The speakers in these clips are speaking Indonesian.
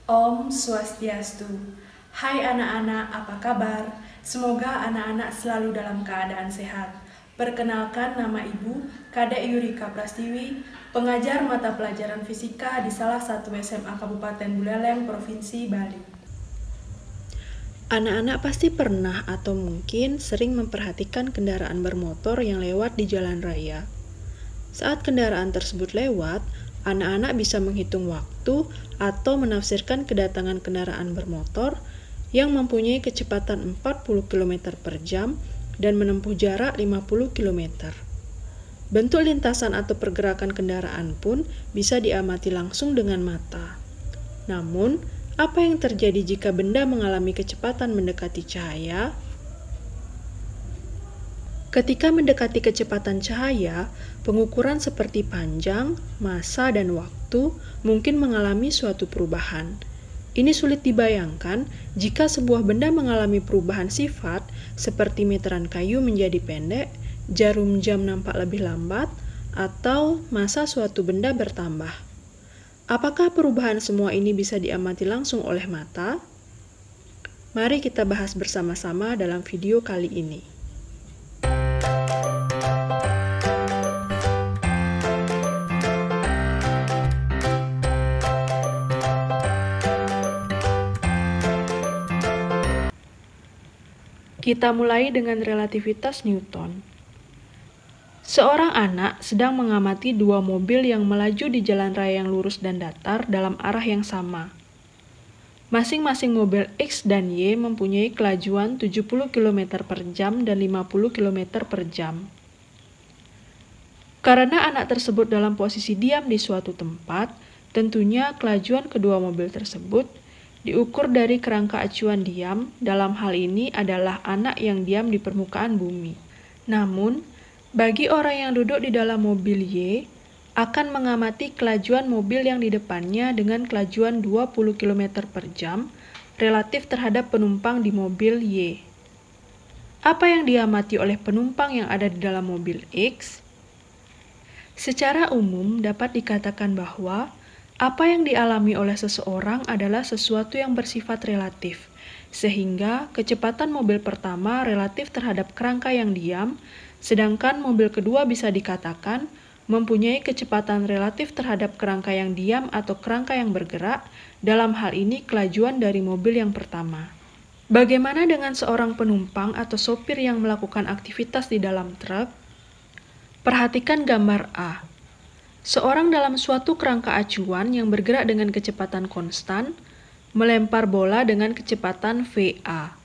Om Swastiastu. Hai anak-anak, apa kabar? Semoga anak-anak selalu dalam keadaan sehat. Perkenalkan, nama Ibu Kadek Yurika Prastiwi, pengajar mata pelajaran fisika di salah satu SMA Kabupaten Buleleng, Provinsi Bali. Anak-anak pasti pernah atau mungkin sering memperhatikan kendaraan bermotor yang lewat di jalan raya. Saat kendaraan tersebut lewat, anak-anak bisa menghitung waktu atau menafsirkan kedatangan kendaraan bermotor yang mempunyai kecepatan 40 km per jam dan menempuh jarak 50 km. Bentuk lintasan atau pergerakan kendaraan pun bisa diamati langsung dengan mata. Namun, apa yang terjadi jika benda mengalami kecepatan mendekati cahaya? Ketika mendekati kecepatan cahaya, pengukuran seperti panjang, massa, dan waktu mungkin mengalami suatu perubahan. Ini sulit dibayangkan jika sebuah benda mengalami perubahan sifat seperti meteran kayu menjadi pendek, jarum jam nampak lebih lambat, atau massa suatu benda bertambah. Apakah perubahan semua ini bisa diamati langsung oleh mata? Mari kita bahas bersama-sama dalam video kali ini. Kita mulai dengan relativitas Newton. Seorang anak sedang mengamati dua mobil yang melaju di jalan raya yang lurus dan datar dalam arah yang sama. Masing-masing mobil X dan Y mempunyai kelajuan 70 km per jam dan 50 km per jam. Karena anak tersebut dalam posisi diam di suatu tempat, tentunya kelajuan kedua mobil tersebut diukur dari kerangka acuan diam, dalam hal ini adalah anak yang diam di permukaan bumi. Namun, bagi orang yang duduk di dalam mobil Y, akan mengamati kelajuan mobil yang di depannya dengan kelajuan 20 km per jam relatif terhadap penumpang di mobil Y. Apa yang diamati oleh penumpang yang ada di dalam mobil X? Secara umum dapat dikatakan bahwa apa yang dialami oleh seseorang adalah sesuatu yang bersifat relatif, sehingga kecepatan mobil pertama relatif terhadap kerangka yang diam, sedangkan mobil kedua bisa dikatakan mempunyai kecepatan relatif terhadap kerangka yang diam atau kerangka yang bergerak, dalam hal ini kelajuan dari mobil yang pertama. Bagaimana dengan seorang penumpang atau sopir yang melakukan aktivitas di dalam truk? Perhatikan gambar A. Seorang dalam suatu kerangka acuan yang bergerak dengan kecepatan konstan, melempar bola dengan kecepatan VA.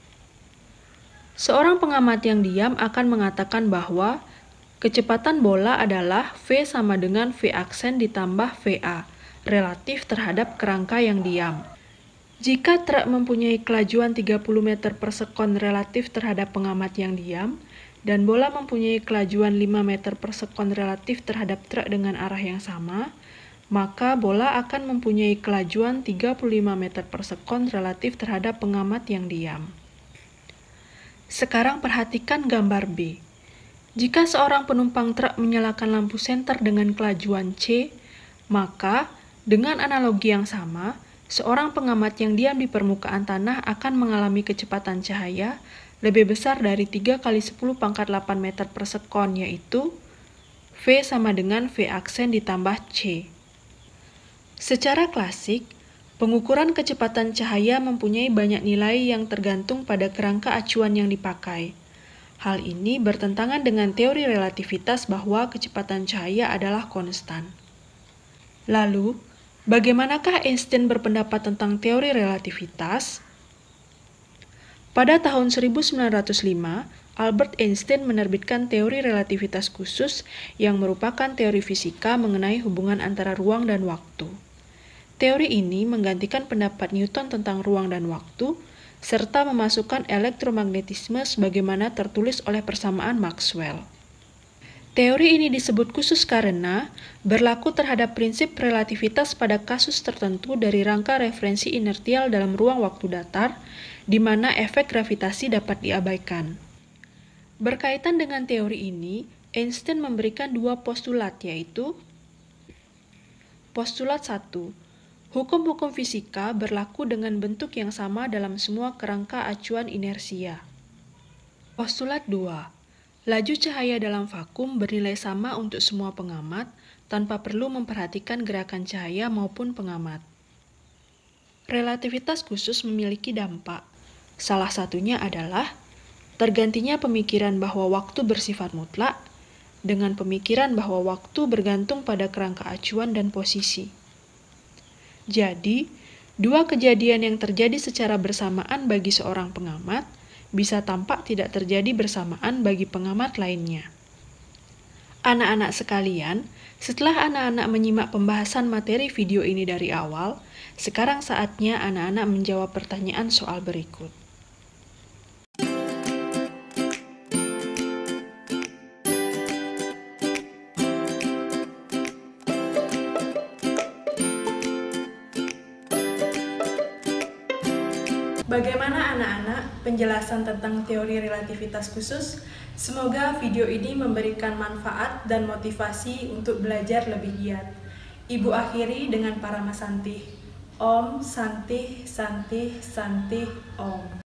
Seorang pengamat yang diam akan mengatakan bahwa kecepatan bola adalah V sama dengan V aksen ditambah VA, relatif terhadap kerangka yang diam. Jika truk mempunyai kelajuan 30 meter per sekon relatif terhadap pengamat yang diam, dan bola mempunyai kelajuan 5 meter per sekon relatif terhadap truk dengan arah yang sama, maka bola akan mempunyai kelajuan 35 meter per sekon relatif terhadap pengamat yang diam. Sekarang perhatikan gambar B. Jika seorang penumpang truk menyalakan lampu senter dengan kelajuan C, maka dengan analogi yang sama, seorang pengamat yang diam di permukaan tanah akan mengalami kecepatan cahaya lebih besar dari 3 kali 10 pangkat 8 meter per sekon, yaitu V sama dengan V aksen ditambah C. Secara klasik, pengukuran kecepatan cahaya mempunyai banyak nilai yang tergantung pada kerangka acuan yang dipakai. Hal ini bertentangan dengan teori relativitas bahwa kecepatan cahaya adalah konstan. Lalu, bagaimanakah Einstein berpendapat tentang teori relativitas? Pada tahun 1905, Albert Einstein menerbitkan teori relativitas khusus yang merupakan teori fisika mengenai hubungan antara ruang dan waktu. Teori ini menggantikan pendapat Newton tentang ruang dan waktu, serta memasukkan elektromagnetisme sebagaimana tertulis oleh persamaan Maxwell. Teori ini disebut khusus karena berlaku terhadap prinsip relativitas pada kasus tertentu dari rangka referensi inertial dalam ruang waktu datar, di mana efek gravitasi dapat diabaikan. Berkaitan dengan teori ini, Einstein memberikan dua postulat, yaitu postulat 1. Hukum-hukum fisika berlaku dengan bentuk yang sama dalam semua kerangka acuan inersia. Postulat 2. Laju cahaya dalam vakum bernilai sama untuk semua pengamat tanpa perlu memperhatikan gerakan cahaya maupun pengamat. Relativitas khusus memiliki dampak. Salah satunya adalah tergantinya pemikiran bahwa waktu bersifat mutlak dengan pemikiran bahwa waktu bergantung pada kerangka acuan dan posisi. Jadi, dua kejadian yang terjadi secara bersamaan bagi seorang pengamat bisa tampak tidak terjadi bersamaan bagi pengamat lainnya. Anak-anak sekalian, setelah anak-anak menyimak pembahasan materi video ini dari awal, sekarang saatnya anak-anak menjawab pertanyaan soal berikut. Bagaimana anak-anak penjelasan tentang teori relativitas khusus? Semoga video ini memberikan manfaat dan motivasi untuk belajar lebih giat. Ibu akhiri dengan Parama Santih. Om Santih Santih Santih Om.